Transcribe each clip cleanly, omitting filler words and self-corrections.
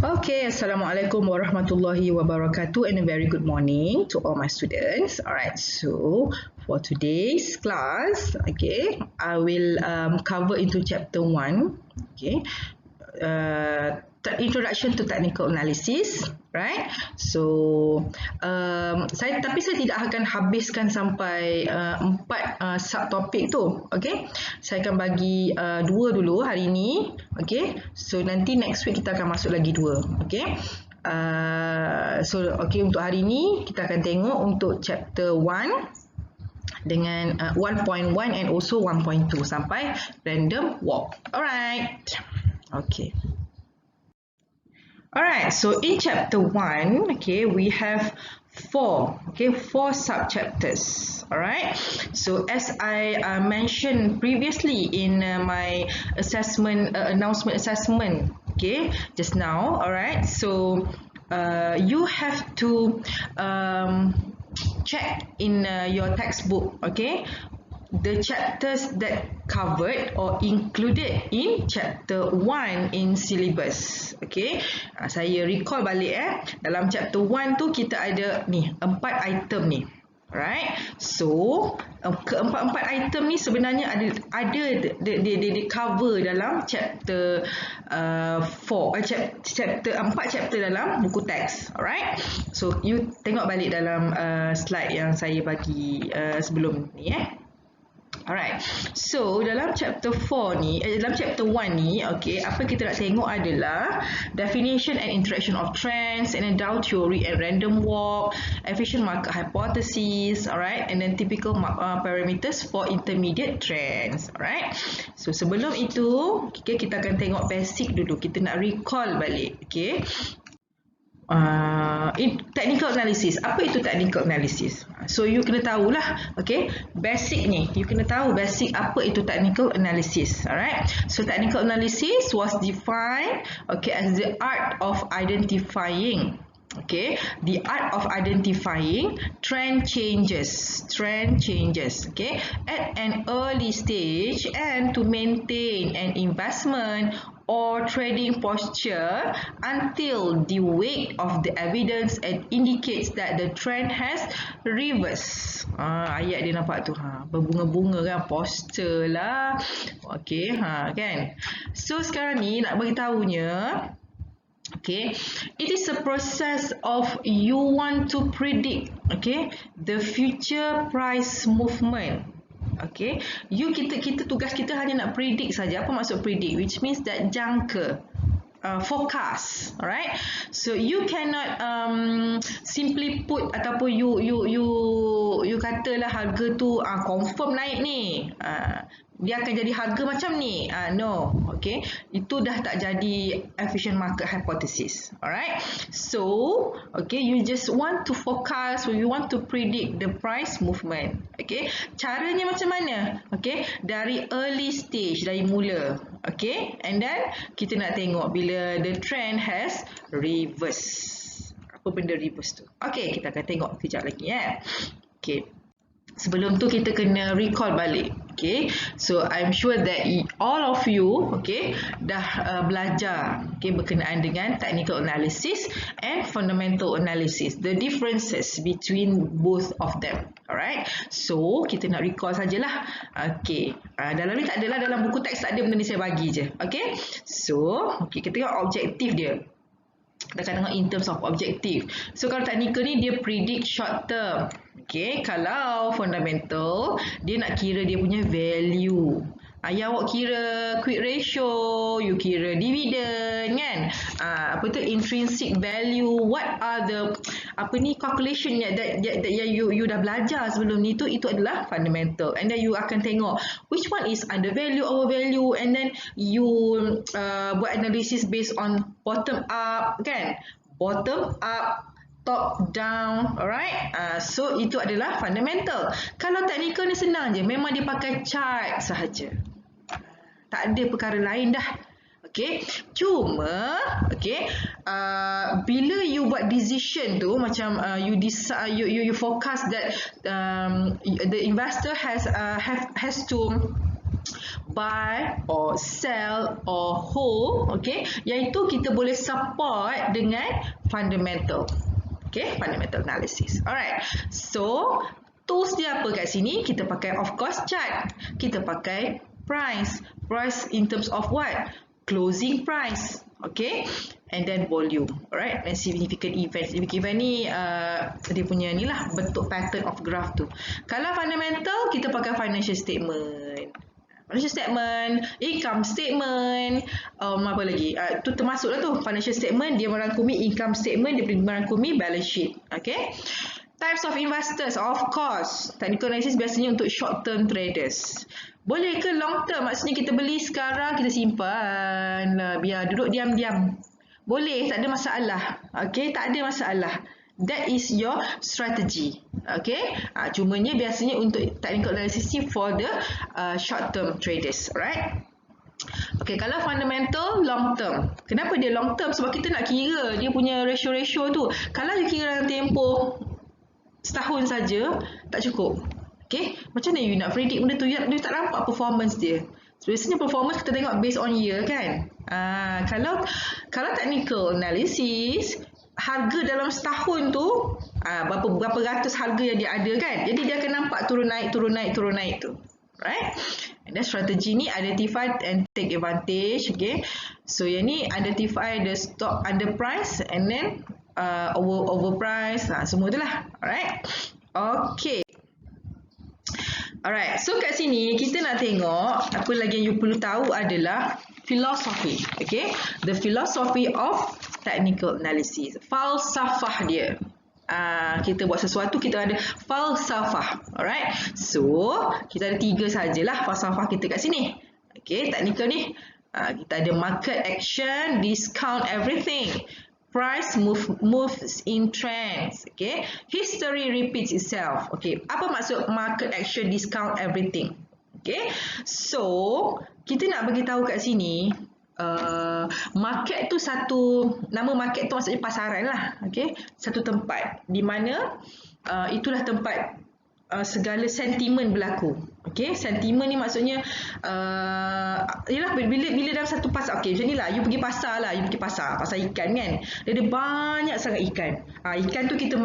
Okay, Assalamualaikum warahmatullahi wabarakatuh and a very good morning to all my students. Alright, so for today's class, okay, I will cover into chapter 1, okay, introduction to technical analysis, right? So, saya tidak akan habiskan sampai 4 subtopik tu, okay? Saya akan bagi 2 dulu hari ni, okay? So nanti next week kita akan masuk lagi 2, okay? Okay, untuk hari ni kita akan tengok untuk chapter 1 dengan 1.1 and also 1.2 sampai random walk. Alright, okay. Alright, so in chapter 1, okay, we have 4 sub-chapters. Alright, so as I mentioned previously in my announcement assessment, okay, just now. Alright, so you have to check in your textbook, okay, the chapters that covered or included in chapter 1 in syllabus. Okay, saya recall balik dalam chapter 1 tu kita ada ni 4 item ni. Alright, so keempat-empat item ni sebenarnya ada di cover dalam chapter 4 chapter dalam buku teks. Alright, so you tengok balik dalam slide yang saya bagi sebelum ni Alright, so dalam chapter 4 ni, dalam chapter 1 ni, okay, apa kita nak tengok adalah definition and interaction of trends, and then Dow theory and random walk, efficient market hypothesis, alright, and then typical parameters for intermediate trends, alright. So sebelum itu, okay, kita akan tengok basic dulu, kita nak recall balik, okay. Technical analysis. Apa itu technical analysis? So you kena tahulah, okay, basic ni. You kena tahu basic apa itu technical analysis. Alright. So technical analysis was defined, okay, as the art of identifying, okay, the art of identifying trend changes, okay, at an early stage and to maintain an investment or trading posture until the weight of the evidence indicates that the trend has reversed. Ayat dia nampak tu, berbunga-bunga kan, posture lah, okay, kan. So sekarang ni nak bagi tahunya, okay, it is a process of you want to predict, okay, the future price movement. Okay, kita tugas kita hanya nak predict saja. Apa maksud predict? Which means that jangka, forecast, alright. So you cannot simply put ataupun you katalah harga tu confirm naik ni, dia akan jadi harga macam ni. No, okay, itu dah tak jadi efficient market hypothesis. Alright, so okay, you just want to forecast, or you want to predict the price movement. Okay, caranya macam mana? Okay, dari early stage, dari mula. Okay, and then kita nak tengok bila the trend has reverse. Apa benda reverse tu? Okay, kita akan tengok kejap lagi Okay, sebelum tu kita kena recall balik. Okay, so I'm sure that all of you, okay, dah belajar, okay, berkenaan dengan technical analysis and fundamental analysis, the differences between both of them. Alright, so kita nak recall sajalah. Okay, dalam ni tak adalah, dalam buku teks tak ada benda ni, saya bagi je. Okay, so okay, kita tengok objektif dia. Kita akan tengok in terms of objective. So kalau technical ni dia predict short term. Okay, kalau fundamental dia nak kira dia punya value. Yang awak kira quick ratio, you kira dividend kan. Apa tu intrinsic value, what are the calculation that you dah belajar sebelum ni tu, itu adalah fundamental. And then you akan tengok which one is undervalue, overvalue, and then you buat analysis based on bottom up kan. Bottom up, top down, alright. So itu adalah fundamental. Kalau technical ni senang je, memang dia pakai chart sahaja. Tak ada perkara lain dah. Okay, cuma okay, bila you buat decision tu macam you decide, you forecast that the investor has to buy or sell or hold, okay, iaitu kita boleh support dengan fundamental. Okay, fundamental analysis. Alright, so tools dia apa kat sini? Kita pakai of course chart. Kita pakai price in terms of what? Closing price. Okay, and then volume. Alright, and significant events. Significant event ni dia punya ni lah bentuk pattern of graph tu. Kalau fundamental, kita pakai financial statement. Financial statement, income statement, apa lagi? Tu termasuklah tu financial statement, dia merangkumi income statement, dia merangkumi balance sheet. Okay. Types of investors, of course. Technical analysis biasanya untuk short term traders. Boleh ke long term? Maksudnya kita beli sekarang, kita simpan lah, biar duduk diam-diam. Boleh, tak ada masalah. Okay, tak ada masalah. That is your strategy. Okay, cumanya biasanya untuk technical analysis for the short term traders. Alright. Okay, kalau fundamental long term. Kenapa dia long term? Sebab kita nak kira dia punya ratio tu. Kalau dia kira dalam tempoh setahun saja, tak cukup. Okay, macam mana you nak predict benda tu? Dia tak nampak performance dia. So, biasanya performance kita tengok based on year kan. Kalau technical analysis, harga dalam setahun tu berapa ratus harga yang dia ada kan. Jadi dia akan nampak turun naik tu. Right? And then strategi ni identify and take advantage. Okay. So yang ni identify the stock under price and then overprice. Semua tu lah. Alright. Okay. Alright, so kat sini kita nak tengok apa lagi yang you perlu tahu adalah philosophy. Okay, the philosophy of technical analysis. Falsafah dia. Kita buat sesuatu, kita ada falsafah. Alright, so kita ada 3 sajalah falsafah kita kat sini. Okay, technical ni kita ada market action, discount everything. Price moves in trends. Okay. History repeats itself. Okay. Apa maksud market action, discount everything? Okay. So, kita nak bagi tahu kat sini, market tu nama market tu maksudnya pasaran lah. Okay. Satu tempat di mana itulah tempat segala sentimen berlaku. Okay, sentimen ni maksudnya yalah bila dalam satu pasar, okay, macam ni lah, you pergi pasar ikan kan, dia ada banyak sangat ikan. Ikan tu kita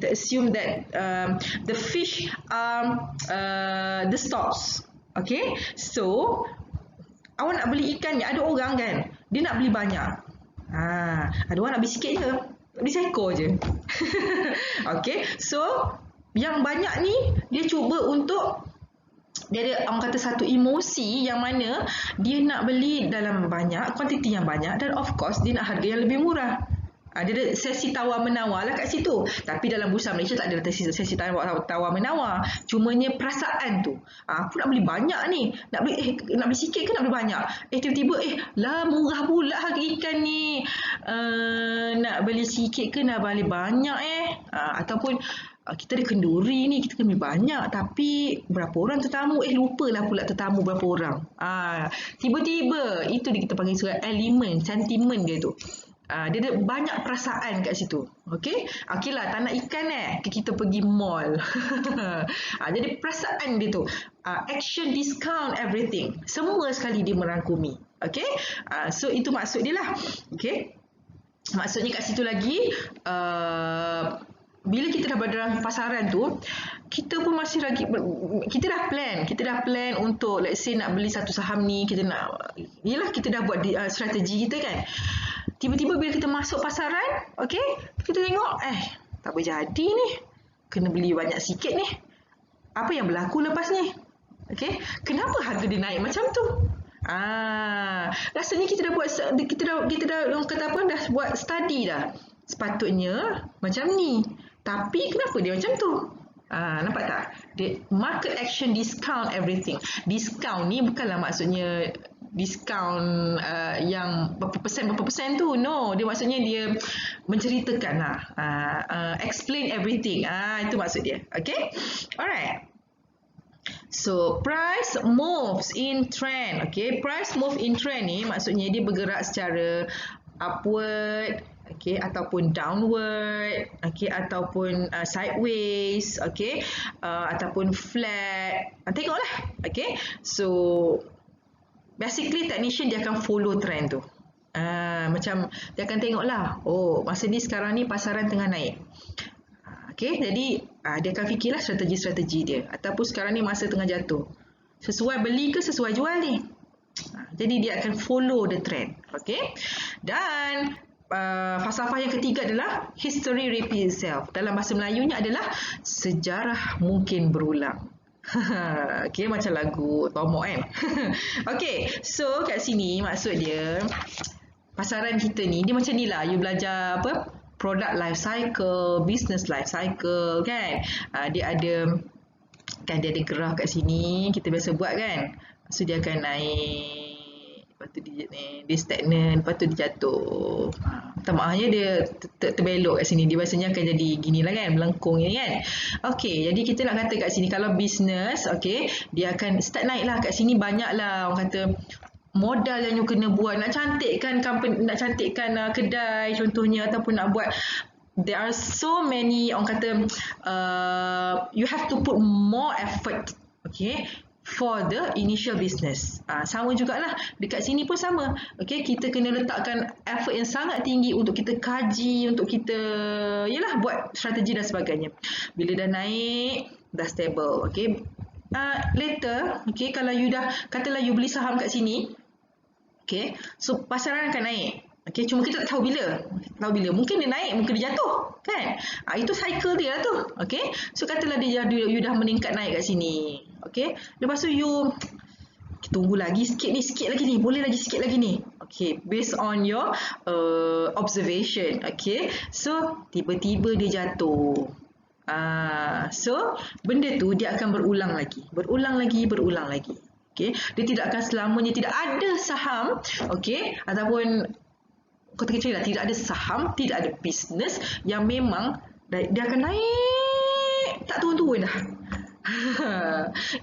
assume that the fish the stocks. Okay, so awak nak beli ikan ni, ada orang kan, dia nak beli banyak. Ada orang nak beli sikit je, beli seekor je. Okay, so yang banyak ni dia cuba untuk, dia ada orang kata satu emosi yang mana dia nak beli dalam banyak, kuantiti yang banyak, dan of course dia nak harga yang lebih murah. Dia ada sesi tawar-menawar lah kat situ. Tapi dalam bursa Malaysia tak ada sesi tawar-menawar. Cumanya perasaan tu. Aku nak beli banyak ni. Nak beli sikit ke nak beli banyak? Tiba-tiba murah pula harga ikan ni. Nak beli sikit ke nak beli banyak ataupun kita ada kenduri ni, kita kena beli banyak, tapi berapa orang tetamu? Lupalah pula tetamu berapa orang. Tiba-tiba, itu kita panggil sebagai elemen, sentimen dia tu. Dia ada banyak perasaan kat situ. Okay? Okay lah, tak nak ikan kita pergi mall. Jadi perasaan dia tu. Action, discount, everything. Semua sekali dia merangkumi. Okay? So itu maksud dia lah. Okay? Maksudnya kat situ lagi, bila kita dah berada dalam pasaran tu, kita pun masih lagi, kita dah plan untuk, let's say nak beli satu saham ni, kita dah buat strategi kita kan. Tiba-tiba bila kita masuk pasaran, okay, kita tengok, tak berjadi ni, kena beli banyak sikit ni. Apa yang berlaku lepas ni? Okay, kenapa harga dia naik macam tu? Rasanya kita dah buat, kita dah buat study dah. Sepatutnya macam ni. Tapi kenapa dia macam tu? Nampak tak? Market action, discount everything. Discount ni bukanlah maksudnya diskaun yang berapa persen tu. No, dia maksudnya dia menceritakan lah. Explain everything. Itu maksud dia. Okay? Alright. So, price moves in trend. Okay? Price move in trend ni maksudnya dia bergerak secara upward, okay, ataupun downward, okay, ataupun sideways, okay, ataupun flat. Tengoklah, okay. So basically technician dia akan follow trend tu. Macam dia akan tengoklah, oh masa ni sekarang ni pasaran tengah naik. Okay, jadi dia akan fikirlah strategi-strategi dia. Ataupun sekarang ni masa tengah jatuh. Sesuai beli ke sesuai jual ni? Jadi dia akan follow the trend. Okay, dan falsafah yang ketiga adalah history repeat itself. Dalam bahasa Melayunya adalah sejarah mungkin berulang. Okay, macam lagu Tomok kan. Okay, so kat sini maksud dia pasaran kita ni dia macam ni lah. You belajar apa? Product life cycle, business life cycle kan. Dia ada graf kat sini kita biasa buat kan. So dia akan naik, lepas tu dia stagnan, lepas tu dia jatuh. Minta maafnya dia terbelok kat sini. Dia biasanya akan jadi gini lah kan, melengkung ni kan. Okay, jadi kita nak kata kat sini kalau business, okay, dia akan start naik lah kat sini. Banyak lah orang kata modal yang you kena buat. Nak cantikkan company, nak cantikkan kedai contohnya, ataupun nak buat, there are so many orang kata you have to put more effort, okay, for the initial business. Sama jugalah dekat sini pun sama. Okay, kita kena letakkan effort yang sangat tinggi untuk kita kaji, untuk kita yalah buat strategi dan sebagainya. Bila dah naik, dah stable, okay. Later, okay, kalau you dah katalah you beli saham kat sini, okay, so pasaran akan naik. Okay, cuma kita tak tahu bila. Mungkin dia naik, mungkin dia jatuh, kan? Itu cycle dia lah tu. Okay, so katalah you dah meningkat naik kat sini. Okay, lepas tu you tunggu lagi sikit lagi ni. Boleh lagi sikit lagi ni. Okay, based on your observation. Okay, so tiba-tiba dia jatuh. So benda tu dia akan berulang lagi. Okay, dia tidak akan selamanya, tidak ada saham, okay, ataupun kata kecil lah, tidak ada saham, tidak ada bisnes yang memang dia akan naik tak turun-turun dah.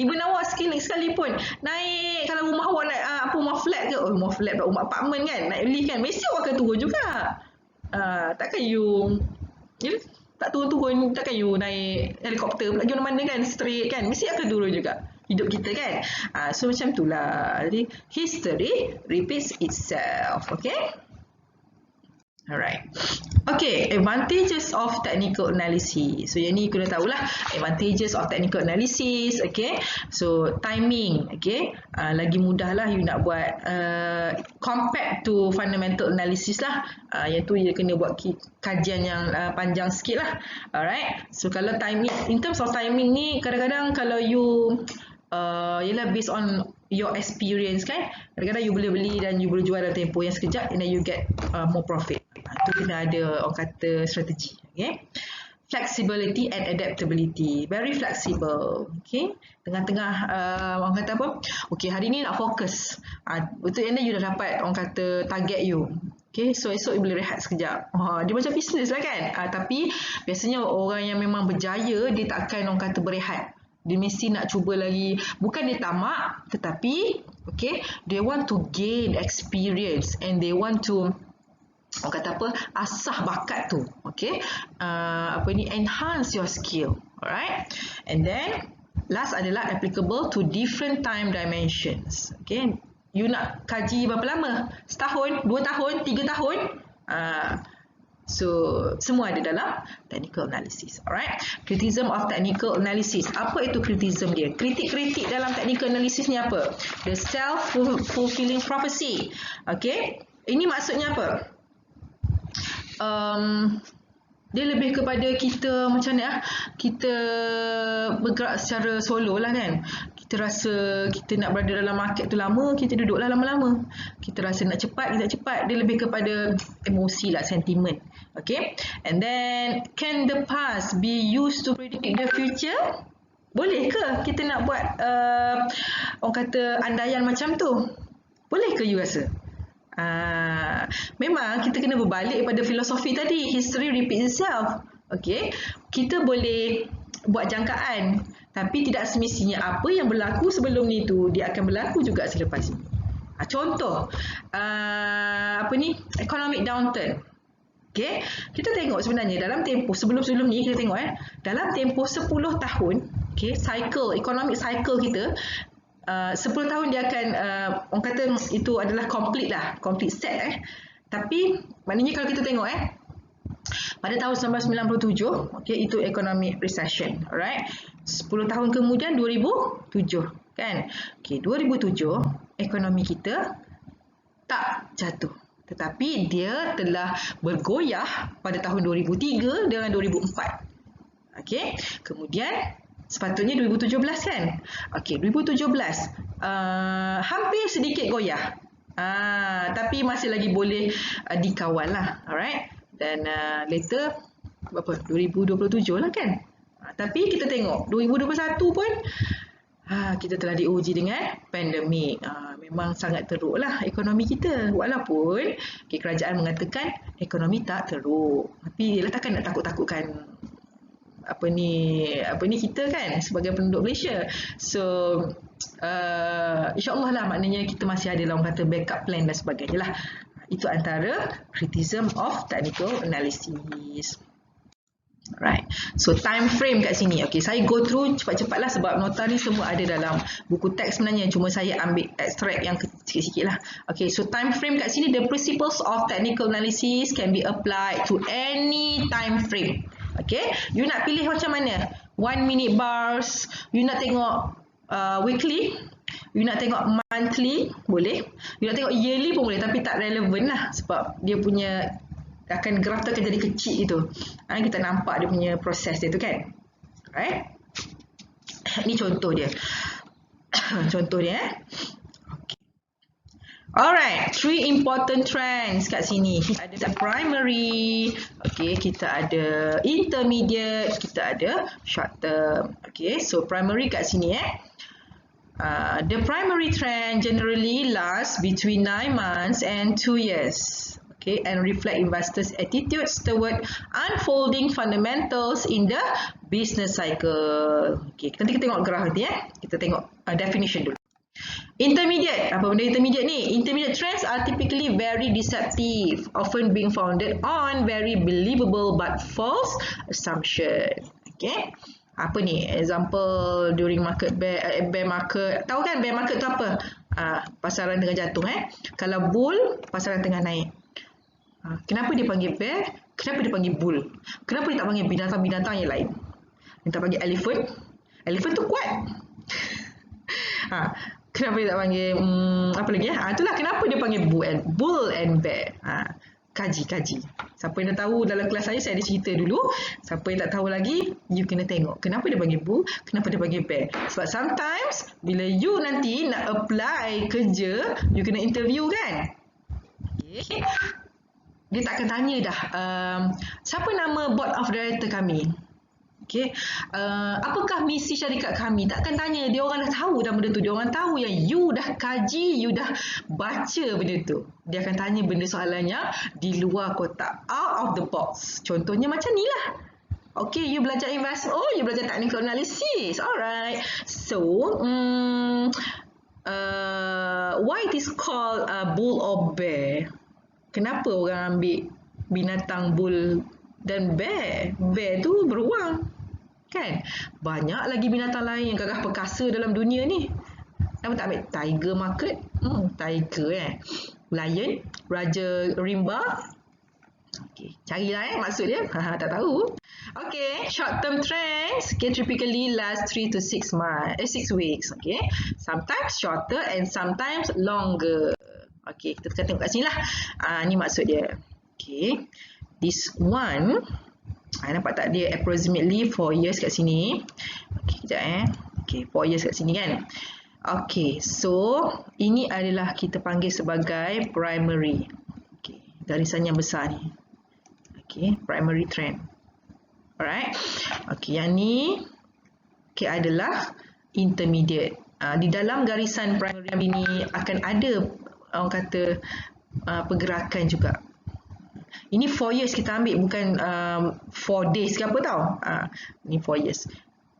Even awak sekalipun naik, kalau rumah awak naik rumah flat ke, rumah flat, rumah apartmen kan, naik lift kan, mesti awak akan turun juga. Takkan you tak turun-turun, takkan you naik helikopter pergi mana-mana kan, straight kan, mesti akan turun juga hidup kita kan. So macam itulah. Jadi history repeats itself. Okay, alright. Okay, advantages of technical analysis. So yang ni kena tahulah advantages of technical analysis. Okay, so timing, okay, lagi mudah lah you nak buat compared to fundamental analysis lah. Yang tu you kena buat kajian yang panjang sikit lah. Alright, so kalau timing, in terms of timing ni, kadang-kadang kalau you ialah based on your experience kan, kadang-kadang you boleh beli dan you boleh jual dalam tempoh yang sekejap, and then you get more profit. Itu kena ada orang kata strategi. Okay, flexibility and adaptability, very flexible. Okay, tengah-tengah orang kata apa, okay hari ni nak fokus, betul, and then you dah dapat orang kata target you. Okay, so esok you boleh rehat sekejap. Dia macam bisnes lah kan. Tapi biasanya orang yang memang berjaya, dia tak akan orang kata berehat. Dia mesti nak cuba lagi. Bukan dia tamak, tetapi okay, they want to gain experience and they want to, orang kata apa, asah bakat tu. Okay, enhance your skill. Alright, and then last adalah applicable to different time dimensions. Okay, you nak kaji berapa lama? Setahun, 2 tahun, 3 tahun? So semua ada dalam technical analysis. Alright, criticism of technical analysis. Apa itu criticism dia? Kritik-kritik dalam technical analysis ni apa? The self-fulfilling prophecy. Okay, ini maksudnya apa? Dia lebih kepada kita macam mana, kita bergerak secara solo lah kan. Kita rasa kita nak berada dalam market tu lama, kita duduklah lama-lama. Kita rasa nak cepat, kita cepat. Dia lebih kepada emosi lah, sentiment. Okay, and then can the past be used to predict the future? Boleh ke kita nak buat orang kata andaian macam tu? Boleh ke you rasa? Memang kita kena berbalik pada filosofi tadi, history repeats itself. Okay, kita boleh buat jangkaan, tapi tidak semestinya apa yang berlaku sebelum ni tu dia akan berlaku juga selepas ni. Contoh economic downturn. Okey, kita tengok sebenarnya dalam tempoh sebelum-sebelum ni kita tengok dalam tempoh 10 tahun, okey, economic cycle kita 10 tahun dia akan orang kata itu adalah complete set Tapi maknanya kalau kita tengok pada tahun 1997, okey, itu economic recession, alright. 10 tahun kemudian 2007, kan? Okey, 2007 ekonomi kita tak jatuh, tetapi dia telah bergoyah pada tahun 2003 dengan 2004. Okey, kemudian sepatutnya 2017 kan? Okey, 2017 hampir sedikit goyah. Tapi masih lagi boleh dikawal lah, alright. Dan later berapa? 2027 lah kan? Tapi kita tengok 2021 pun kita telah diuji dengan pandemik. Memang sangat teruk lah ekonomi kita. Walaupun kerajaan mengatakan ekonomi tak teruk. Tapi dia takkan nak takut-takutkan apa ni kita kan sebagai penduduk Malaysia. So insyaAllah lah, maknanya kita masih ada lah orang kata backup plan dan sebagainya lah. Itu antara criticism of technical analysis. Right. So time frame kat sini. Okay, saya go through cepat-cepat lah sebab nota ni semua ada dalam buku teks sebenarnya. Cuma saya ambil extract yang sikit-sikit lah. Okay, so time frame kat sini, the principles of technical analysis can be applied to any time frame. Okay, you nak pilih macam mana? 1 minute bars, you nak tengok weekly, you nak tengok monthly, boleh. You nak tengok yearly pun boleh, tapi tak relevan lah sebab dia punya graf tu akan jadi kecil gitu. Kita nampak dia punya proses dia tu kan. Right? Ni contoh dia. Contoh dia Okay. Alright, 3 important trends kat sini. Kita ada primary, okay, kita ada intermediate, kita ada short term. Okay, so primary kat sini the primary trend generally lasts between 9 months and 2 years. Okay, and reflect investors' attitudes toward unfolding fundamentals in the business cycle. Okay, nanti kita tengok graf nanti Kita tengok definition dulu. Intermediate, apa benda intermediate ni? Intermediate trends are typically very deceptive, often being founded on very believable but false assumption. Okay, apa ni? Example during market bear market. Tahu kan bear market tu apa? Pasaran tengah jatuh Kalau bull, pasaran tengah naik. Kenapa dia panggil bear? Kenapa dia panggil bull? Kenapa dia tak panggil binatang-binatang yang lain? Dia tak panggil elephant? Elephant tu kuat. Kenapa dia tak panggil apa lagi itulah kenapa dia panggil bull and bear. Kaji. Siapa yang dah tahu dalam kelas saya ada cerita dulu. Siapa yang tak tahu lagi, you kena tengok. Kenapa dia panggil bull? Kenapa dia panggil bear? Sebab sometimes bila you nanti nak apply kerja, you kena interview kan? Okay. Dia tak akan tanya dah, siapa nama board of director kami? Okay. Apakah misi syarikat kami? Tak akan tanya. Dia orang dah tahu dah benda tu. Dia orang tahu yang you dah kaji, you dah baca benda tu. Dia akan tanya benda soalannya di luar kotak, out of the box. Contohnya macam ni lah. Okay, you belajar investment. Oh, you belajar technical analysis. Alright. So, why it is called bull or bear? Kenapa orang ambil binatang bull dan bear? Bear tu beruang. Kan? Banyak lagi binatang lain yang gagah perkasa dalam dunia ni. Kenapa tak ambil tiger market? Tiger Lion, Raja Rimba. Okay, carilah maksud dia. Tak tahu. Okay, short term trends typically last 3 to 6 weeks. Okay, sometimes shorter and sometimes longer. Okay, kita tengok kat sini lah. Ni maksud dia. Okay, this one, nampak tak dia approximately 4 years kat sini. Okay, kejap Okay, 4 years kat sini kan. Okay, so ini adalah kita panggil sebagai primary. Okay, garisan yang besar ni. Okay, primary trend. Alright. Okay, yang ni adalah intermediate. Di dalam garisan primary ini akan ada orang kata pergerakan juga. Ini 4 years kita ambil, bukan 4 days ke apa tau. Ni 4 years.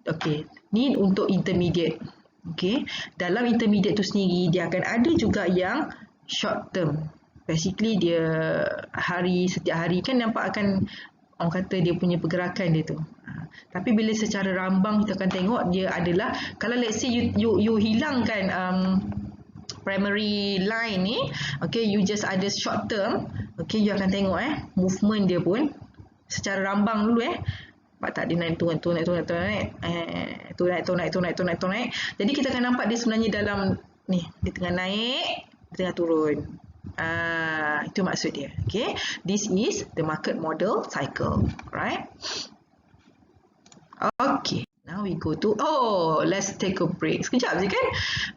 Okay, ni untuk intermediate. Okay, dalam intermediate tu sendiri dia akan ada juga yang short term. basically dia setiap hari kan nampak akan orang kata dia punya pergerakan dia tu. Tapi bila secara rambang kita akan tengok dia adalah, kalau let's say you hilangkan primary line ni, okay, you just ada short term, okay, you akan tengok movement dia pun secara rambang dulu nampak tak, dia naik turun naik. Jadi kita akan nampak dia sebenarnya dalam ni, dia tengah naik, dia tengah turun. Itu maksud dia. Okay, this is the market model cycle, right? Okay, now we go to, let's take a break sekejap je kan.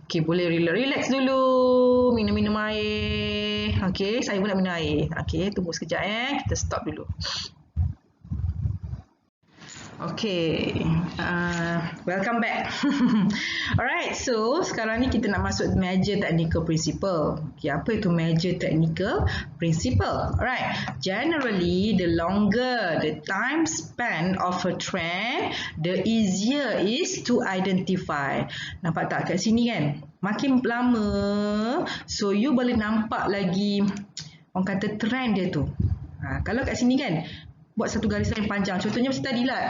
Okay, boleh relax dulu, minum air. Okay, saya pun nak minum air. Okay, tunggu sekejap kita stop dulu. Okay, welcome back. Alright, so sekarang ni kita nak masuk major technical principle. Okay, apa itu major technical principle? Alright, generally the longer the time span of a trend, the easier is to identify. Nampak tak kat sini kan? Makin lama, so you boleh nampak lagi orang kata trend dia tu. Kalau kat sini kan, buat satu garisan yang panjang. Contohnya macam tadi lah,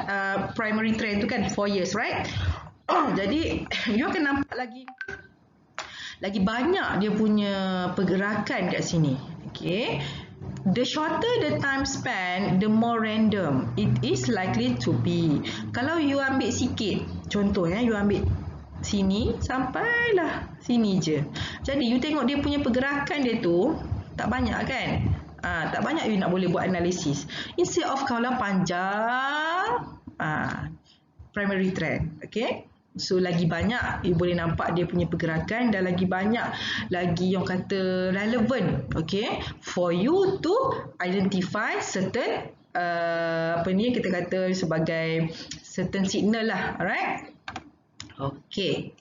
primary trend tu kan 4 years, right? Jadi you akan nampak lagi banyak dia punya pergerakan kat sini. Okay. The shorter the time span, the more random it is likely to be. Kalau you ambil sikit, contoh you ambil sini sampailah sini je. Jadi you tengok dia punya pergerakan dia tu tak banyak kan? Tak banyak you nak boleh buat analisis. Instead of kalau panjang primary trend, okay? So lagi banyak you boleh nampak dia punya pergerakan, dan lagi banyak lagi yang kata relevant, okay, for you to identify certain apa ni kita kata sebagai certain signal lah, alright? Okay.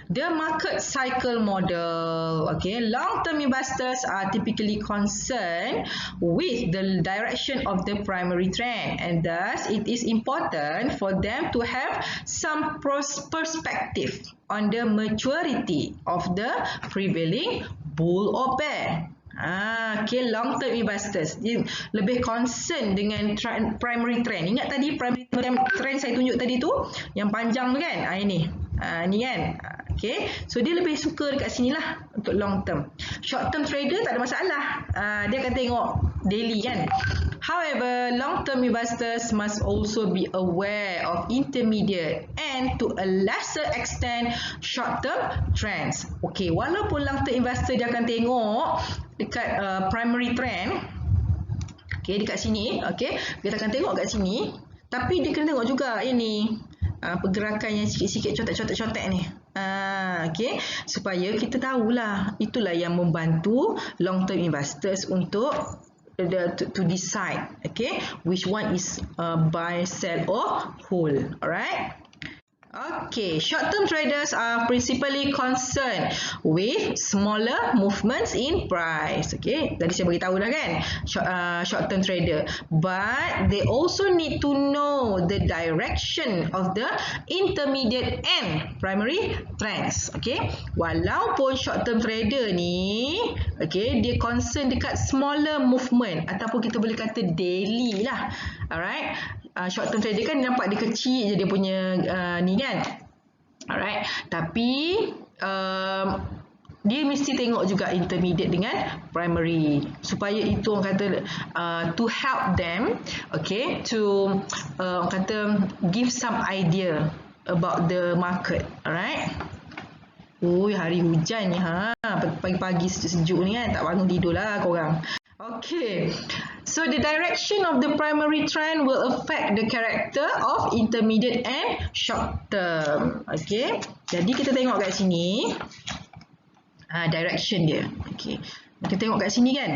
The market cycle model, okay, long-term investors are typically concerned with the direction of the primary trend, and thus it is important for them to have some perspective on the maturity of the prevailing bull or bear. Okay, long-term investors dia lebih concern dengan primary trend. Ingat tadi primary trend saya tunjuk tadi tu, yang panjang tu kan? Ini kan? Okay, so dia lebih suka dekat sini lah untuk long term. Short term trader tak ada masalah, dia akan tengok daily kan. However, long term investors must also be aware of intermediate and to a lesser extent short term trends. Okay, walaupun long term investor dia akan tengok dekat primary trend, okay, dekat sini, okay, kita akan tengok kat sini, tapi dia kena tengok juga ini pergerakan yang sikit-sikit contek ni. Okay, supaya kita tahulah, itulah yang membantu long term investors untuk to decide, okay, which one is buy, sell or hold. Alright. Okay, short-term traders are principally concerned with smaller movements in price. Okay, tadi saya beritahu dah kan, short-term trader. But they also need to know the direction of the intermediate and primary trends. Okay, walaupun short-term trader ni, okay, dia concern dekat smaller movement ataupun kita boleh kata daily lah. Alright. Short term trader kan nampak dia kecil je dia punya ni kan. Alright. Tapi dia mesti tengok juga intermediate dengan primary, supaya itu orang kata to help them, okay, to orang kata give some idea about the market. Alright. Hari hujan ni pagi-pagi sejuk ni kan, tak bangun tidur lah korang. Okay, so the direction of the primary trend will affect the character of intermediate and short term. Okay, jadi kita tengok kat sini direction dia. Okay, kita tengok kat sini kan.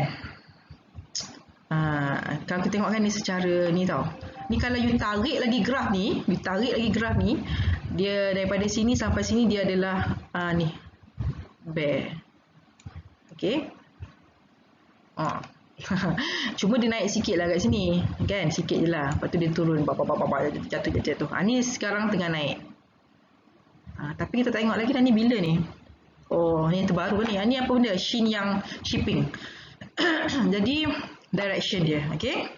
Kalau kita tengok kan ni secara ni tau. Ni kalau you tarik lagi graf ni, dia daripada sini sampai sini dia adalah ni bear. Okay. Cuma dia naik sikit lah kat sini kan, sikit je lah, lepas tu dia turun jatuh. Ni sekarang tengah naik, tapi kita tengok lagi dah ni bila ni. Oh, ni terbaru ni. Ni apa benda? Shin yang shipping. Jadi direction dia, okay?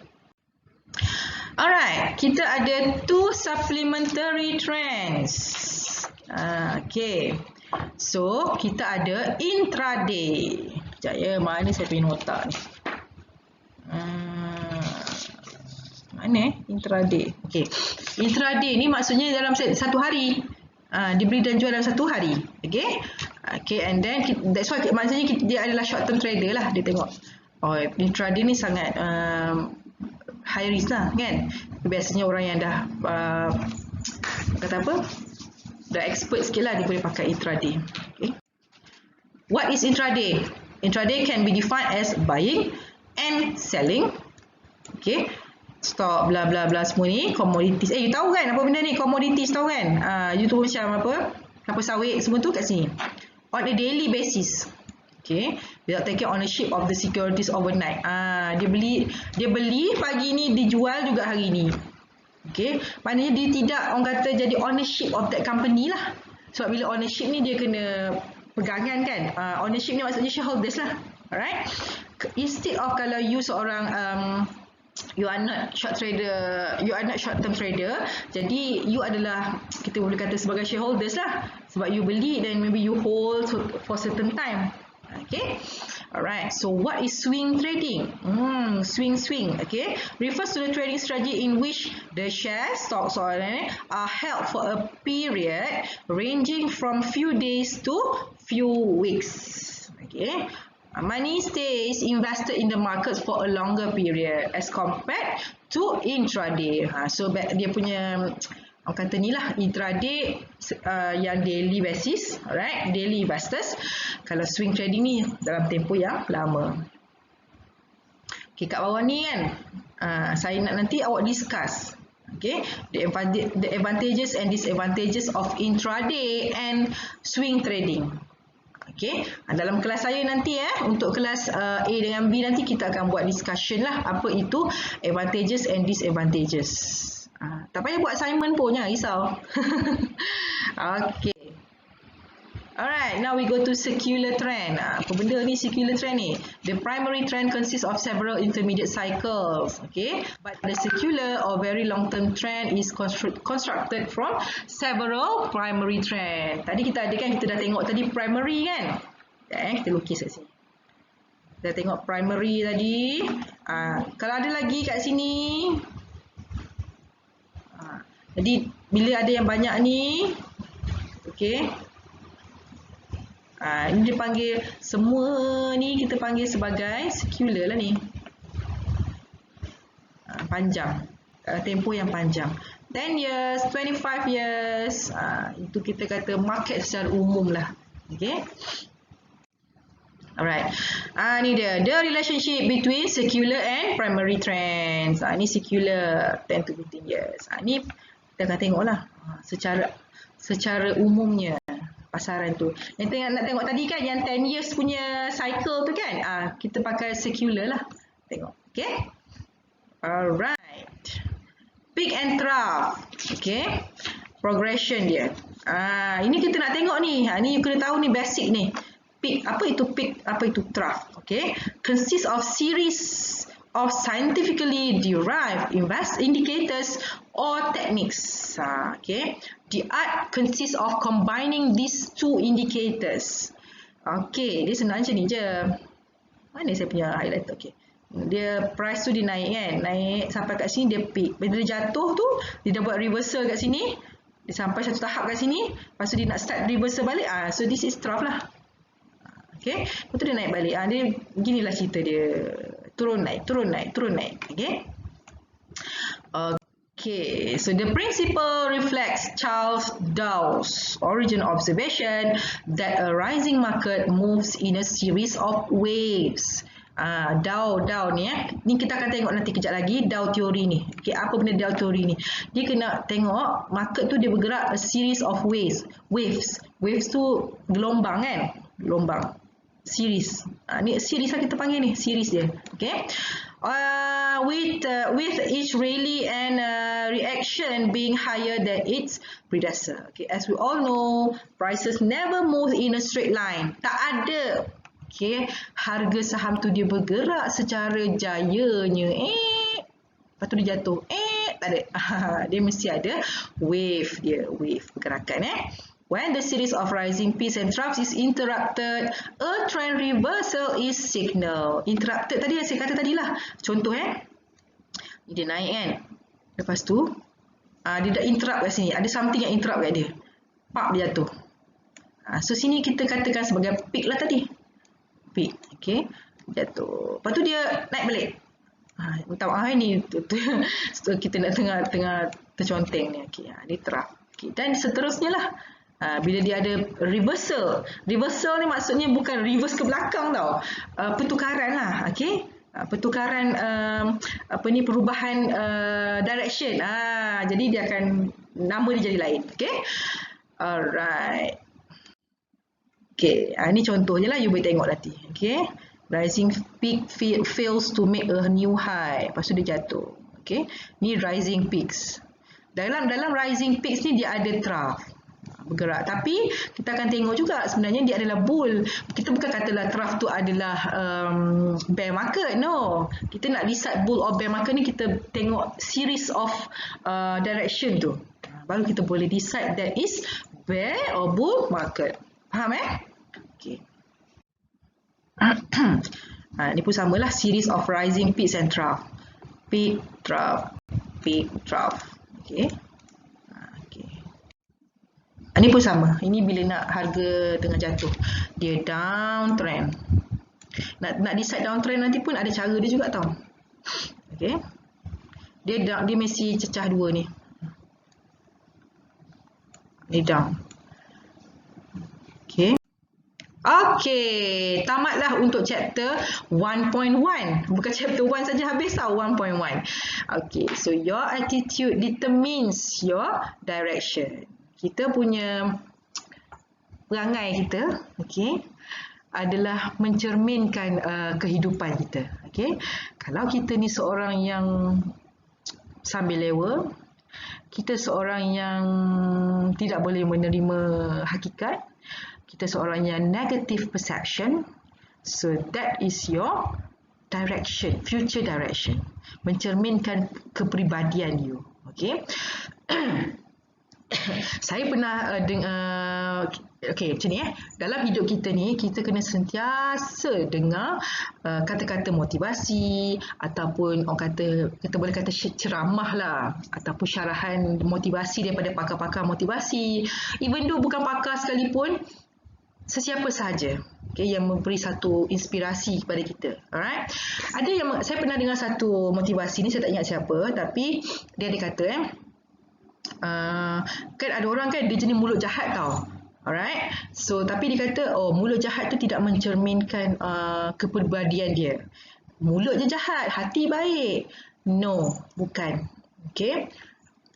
Alright, kita ada 2 supplementary trends. Okay. So, kita ada intraday. Sekejap ya, mana saya punya nota ni? Mana intraday? Okay. Intraday ni maksudnya dalam satu hari. Dia beli dan jual dalam satu hari. Okay. Okay, and then that's why maksudnya dia adalah short term trader lah. Dia tengok. Oh, intraday ni sangat high risk lah kan. Biasanya orang yang dah kata apa? Dah expert sikit lah dia boleh pakai intraday. Okay. What is intraday? Intraday can be defined as buying and selling. Okay. Stock bla bla bla semua ni commodities. You tahu kan apa benda ni? Commodities tahu kan? You tahu macam apa? Kelapa sawit semua tu kat sini. On a daily basis. Okay, without taking ownership of the securities overnight. Dia beli pagi ni, dijual juga hari ni. Okay, maknanya dia tidak orang kata jadi ownership of that company lah. Sebab bila ownership ni dia kena pegangan kan. Ownership ni maksudnya shareholders lah. Alright. Instead of kalau you seorang you are not short term trader, jadi you adalah kita boleh kata sebagai shareholders lah. Sebab you beli then maybe you hold for certain time. Okay, alright. So what is swing trading? Swing. Okay, refers to the trading strategy in which the shares, stocks, or are held for a period ranging from few days to few weeks. Okay, money stays invested in the markets for a longer period as compared to intraday. So dia punya orang kata ni lah intraday yang daily basis, alright, daily investors. Kalau swing trading ni dalam tempoh yang lama. Okay, kat bawah ni kan saya nak nanti awak discuss, okay, the advantages and disadvantages of intraday and swing trading. Okay, dalam kelas saya nanti untuk kelas A dengan B nanti kita akan buat discussion lah apa itu advantages and disadvantages. Tak payah buat assignment pun, jangan risau. Okay. Alright, now we go to secular trend. Apa benda ni secular trend ni? The primary trend consists of several intermediate cycles. Okay, but the secular or very long term trend is constructed from several primary trend. Tadi kita ada kan, kita dah tengok tadi primary kan? Kita lukis kat sini. Kita tengok primary tadi. Kalau ada lagi kat sini. Jadi bila ada yang banyak ni, okay, ini dia panggil semua ni kita panggil sebagai secular lah ni. Panjang, tempoh yang panjang. 10 years, 25 years, itu kita kata market secara umum lah. Okay. Alright. Ni dia, the relationship between secular and primary trends. Ni secular 10 to 15 years. Ni kita akan tengok lah secara umumnya pasaran tu. Yang nak tengok tadi kan yang 10 years punya cycle tu kan, kita pakai secular lah. Tengok. Okay. Alright. Peak and trough. Okay. Progression dia. Ini kita nak tengok ni. Ni you kena tahu ni basic ni. Peak. Apa itu peak? Apa itu trough? Okay. Consists of series of scientifically derived indicators or techniques. Okay. The art consists of combining these two indicators. Okay. Dia senang macam ni je. Mana saya punya highlighter? Okay. Dia price tu dia naik kan. Naik sampai kat sini dia peak. Bila dia jatuh tu, dia dah buat reversal kat sini. Dia sampai satu tahap kat sini. Lepas tu dia nak start reversal balik. So this is trough lah. Okay. Lepas tu dia naik balik. Dia ginilah cerita dia. Turun naik, turun naik, turun naik. Okay. Okay. So the principle reflects Charles Dawes' original observation that a rising market moves in a series of waves. Dow ni ni kita akan tengok nanti kejap lagi Dow teori ni. Okay, apa benda Dow teori ni? Dia kena tengok market tu dia bergerak a series of waves tu gelombang kan? Gelombang. Series. Ni series lah kita panggil ni, series dia. Okay. With each rally and reaction being higher than its predecessor. Okay, as we all know, prices never move in a straight line. Tak ada. Okay, harga saham tu dia bergerak secara jayanya. Lepas tu dia jatuh. Tak ada. Dia mesti ada wave dia, wave pergerakan. When the series of rising peaks and troughs is interrupted, a trend reversal is signal. Interrupted tadi yang saya kata tadilah. Contoh dia naik kan. Lepas tu dia dah interrupt kat sini. Ada something yang interrupt kat dia. Pap dia jatuh. So sini kita katakan sebagai peak lah tadi. Peak. Okay. Jatuh. Lepas tu dia naik balik. Minta maaf ni. Kita nak tengah terconteng ni. Okay. Dia trough. Okay. Dan seterusnya lah. Bila dia ada reversal. Reversal ni maksudnya bukan reverse ke belakang tau. Pertukaran lah. Okay. Pertukaran perubahan direction. Jadi dia akan, nama dia jadi lain. Okay. Alright. Okay. Ni contoh je lah. You boleh tengok nanti. Okay. Rising peak fails to make a new high. Lepas tu dia jatuh. Okay. Ni rising peaks. Dalam rising peaks ni dia ada trough. Bergerak. Tapi kita akan tengok juga sebenarnya dia adalah bull. Kita bukan katalah trough tu adalah bear market. No. Kita nak decide bull or bear market ni kita tengok series of direction tu. Baru kita boleh decide that is bear or bull market. Faham Okay. Ni pun samalah series of rising peaks and trough. Peak, trough, peak, trough. Okay. Ini pun sama. Ini bila nak harga tengah jatuh. Dia downtrend. Nak decide downtrend nanti pun ada cara dia juga tau. Okay. Dia mesti cecah dua ni. Ni down. Okay. Okay. Tamatlah untuk chapter 1.1. Bukan chapter 1 saja habis tau. 1.1. Okay. So your attitude determines your direction. Kita punya perangai kita, okay, adalah mencerminkan kehidupan kita. Okay. Kalau kita ni seorang yang sambil lewa, kita seorang yang tidak boleh menerima hakikat, kita seorang yang negative perception, so that is your direction, future direction. Mencerminkan kepribadian you. Okay. Saya pernah okay, macam ni dalam hidup kita ni, kita kena sentiasa dengar kata-kata motivasi ataupun orang kata, kita boleh kata ceramah lah, ataupun syarahan motivasi daripada pakar-pakar motivasi. Even though bukan pakar sekalipun, sesiapa sahaja, okay, yang memberi satu inspirasi kepada kita. Alright. Ada yang saya pernah dengar satu motivasi ni, saya tak ingat siapa, tapi dia ada kata kan ada orang kan dia jenis mulut jahat tau. Alright. So tapi dia kata mulut jahat tu tidak mencerminkan kepribadian dia. Mulut je jahat, hati baik. No, bukan. Okay.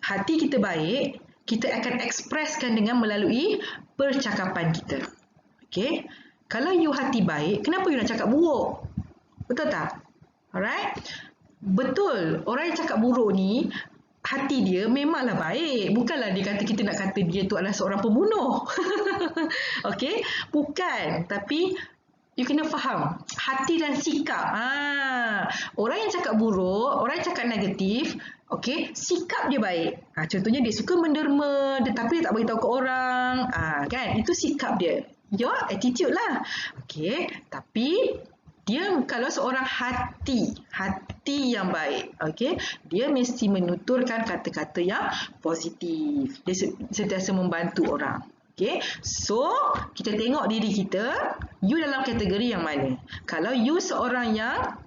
Hati kita baik, kita akan ekspreskan dengan melalui percakapan kita. Okay. Kalau you hati baik, kenapa you nak cakap buruk? Betul tak? Alright. Betul. Orang yang cakap buruk ni, hati dia memanglah baik. Bukanlah dia kata kita nak kata dia tu adalah seorang pembunuh. Okey? Bukan. Tapi you kena faham hati dan sikap. Orang yang cakap buruk, orang yang cakap negatif, okey, sikap dia baik. Contohnya dia suka menderma, tetapi dia tak beritahu ke orang. Kan? Itu sikap dia. Your attitude lah. Okey, tapi dia kalau seorang hati yang baik, okey, dia mesti menuturkan kata-kata yang positif. Dia sentiasa membantu orang. Okey. So, kita tengok diri kita, you dalam kategori yang mana? Kalau you seorang yang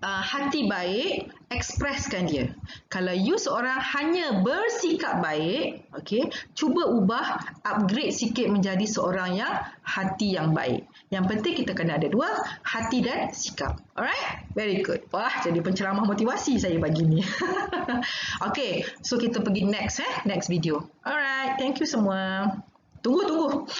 hati baik, ekspreskan dia. Kalau you seorang hanya bersikap baik, okey, cuba ubah, upgrade sikit menjadi seorang yang hati yang baik. Yang penting kita kena ada dua, hati dan sikap. Alright? Very good. Wah, jadi penceramah motivasi saya pagi ni. Okey, so kita pergi next video. Alright, thank you semua. Tunggu.